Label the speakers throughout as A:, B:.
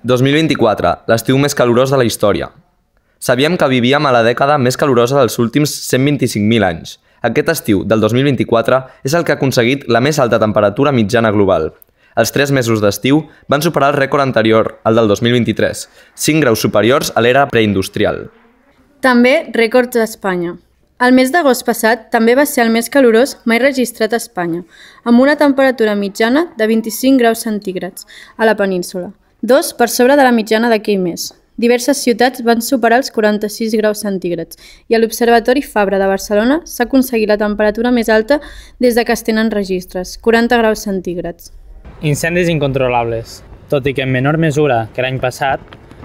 A: 2024, l'estiu més calorós de la història. Sabíem que vivíem a la dècada més calorosa dels últims 125.000 anys. Aquest estiu del 2024 és el que ha aconseguit la més alta temperatura mitjana global. Els 3 mesos d'estiu van superar el rècord anterior, el del 2023, 5 graus superiors a l'era preindustrial.
B: També rècords a Espanya. El mes d'agost passat també va ser el més calorós mai registrat a Espanya, amb una temperatura mitjana de 25 graus centígrads a la península, 2 per sobre de la mitjana d'aquell mes. Diverses ciutats van superar els 46 graus centígrads i a l'Observatori Fabra de Barcelona s'ha aconseguit la temperatura més alta des de que es tenen registres, 40 graus centígrads.
C: Incendis incontrolables. Tot i que en menor mesura que l'any passat,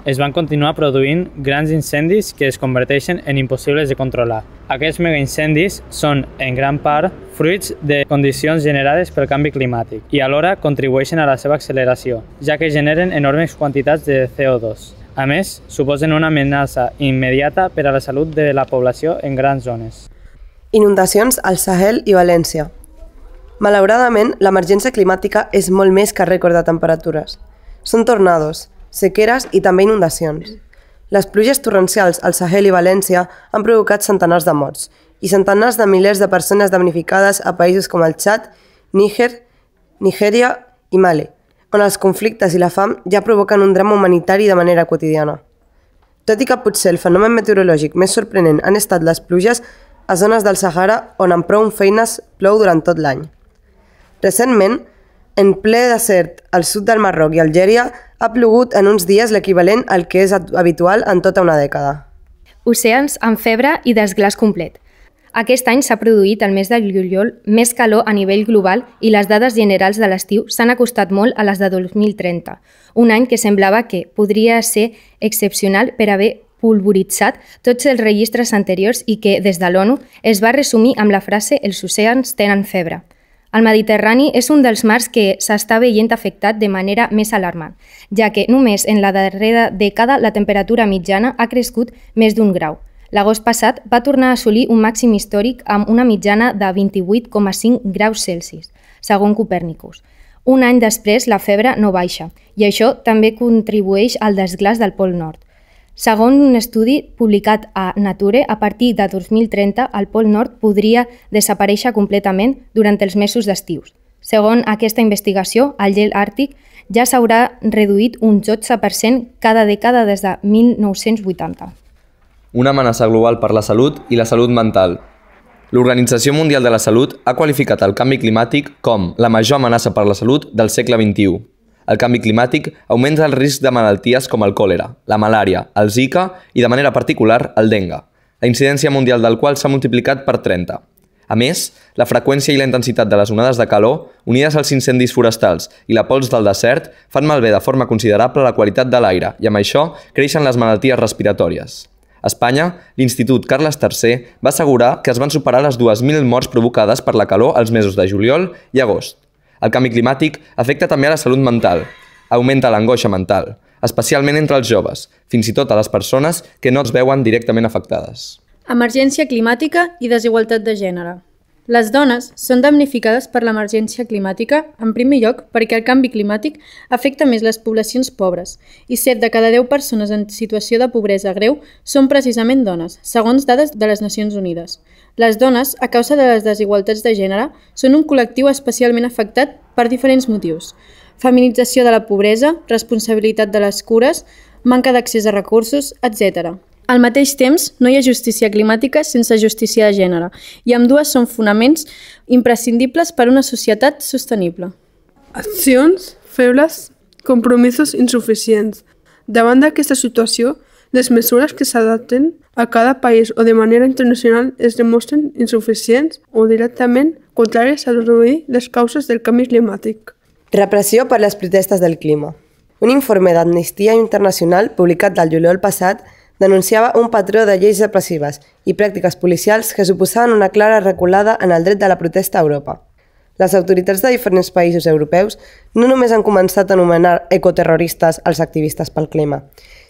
C: es van continuar produint grans incendis que es converteixen en impossibles de controlar. Aquests megaincendis són, en gran part, fruits de condicions generades pel canvi climàtic i alhora contribueixen a la seva acceleració, ja que generen enormes quantitats de CO2. A més, suposen una amenaça immediata per a la salut de la població en grans zones.
D: Inundacions al Sahel i València. Malauradament, l'emergència climàtica és molt més que rècord de temperatures. Són tornados, sequeres i també inundacions. Les pluges torrencials al Sahel i València han provocat centenars de morts i centenars de milers de persones damnificades a països com el Txad, Níger, Nigèria i Mali, on els conflictes i la fam ja provoquen un drama humanitari de manera quotidiana. Tot i que potser el fenomen meteorològic més sorprenent han estat les pluges a zones del Sàhara on amb prou feines plou durant tot l'any. Recentment, en ple desert al sud del Marroc i Algèria, ha plogut en uns dies l'equivalent al que és habitual en tota una dècada.
E: Oceans amb febre i desglaç complet. Aquest any s'ha produït el mes de juliol més calor a nivell global i les dades generals de l'estiu s'han acostat molt a les de 2030, un any que semblava que podria ser excepcional per haver polvoritzat tots els registres anteriors i que, des de l'ONU, es va resumir amb la frase «Els oceans tenen febre». El Mediterrani és un dels mars que s'està veient afectat de manera més alarmant, ja que només en la darrera dècada la temperatura mitjana ha crescut més d'1 grau. L'agost passat va tornar a assolir un màxim històric amb una mitjana de 28,5 graus Celsius, segons Copèrnicus. Un any després, la febre no baixa, i això també contribueix al desglaç del Pol Nord. Segons un estudi publicat a Nature, a partir de 2030 el Pol Nord podria desaparèixer completament durant els mesos d'estius. Segons aquesta investigació, el gel àrtic ja s'haurà reduït un 12% cada dècada des de 1980.
A: Una amenaça global per la salut i la salut mental. L'Organització Mundial de la Salut ha qualificat el canvi climàtic com la major amenaça per la salut del segle XXI. El canvi climàtic augmenta el risc de malalties com el còlera, la malària, el Zika i, de manera particular, el dengue, la incidència mundial del qual s'ha multiplicat per 30. A més, la freqüència i la intensitat de les onades de calor, unides als incendis forestals i la pols del desert, fan malbé de forma considerable la qualitat de l'aire i, amb això, creixen les malalties respiratòries. A Espanya, l'Institut Carles III va assegurar que es van superar les 2.000 morts provocades per la calor als mesos de juliol i agost. El canvi climàtic afecta també a la salut mental, augmenta l'angoixa mental, especialment entre els joves, fins i tot a les persones que no es veuen directament afectades.
B: Emergència climàtica i desigualtat de gènere. Les dones són damnificades per l'emergència climàtica, en primer lloc perquè el canvi climàtic afecta més les poblacions pobres i 7 de cada 10 persones en situació de pobresa greu són precisament dones, segons dades de les Nacions Unides. Les dones, a causa de les desigualtats de gènere, són un col·lectiu especialment afectat per diferents motius. Feminització de la pobresa, responsabilitat de les cures, manca d'accés a recursos, etc. Al mateix temps, no hi ha justícia climàtica sense justícia de gènere, i ambdues són fonaments imprescindibles per a una societat sostenible.
F: Accions febles, compromisos insuficients. Davant d'aquesta situació, les mesures que s'adapten a cada país o de manera internacional es demostren insuficients o directament contràries a reduir les causes del canvi climàtic.
D: Repressió per les protestes del clima. Un informe d'Amnistia Internacional publicat del juliol passat denunciava un patró de lleis repressives i pràctiques policials que suposaven una clara reculada en el dret de la protesta a Europa. Les autoritats de diferents països europeus no només han començat a anomenar ecoterroristes als activistes pel clima,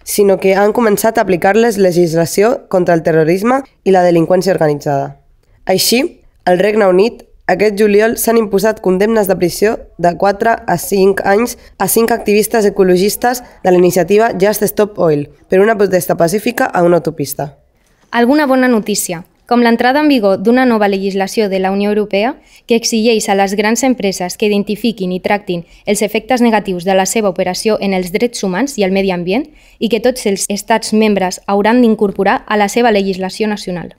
D: sinó que han començat a aplicar-les legislació contra el terrorisme i la delinqüència organitzada. Així, el Regne Unit, Aquest juliol s'han imposat condemnes de prisió de 4 a 5 anys a 5 activistes ecologistes de la iniciativa Just Stop Oil per una protesta pacífica a una autopista.
E: Alguna bona notícia, com l'entrada en vigor d'una nova legislació de la Unió Europea que exigeix a les grans empreses que identifiquin i tractin els efectes negatius de la seva operació en els drets humans i el medi ambient i que tots els estats membres hauran d'incorporar a la seva legislació nacional.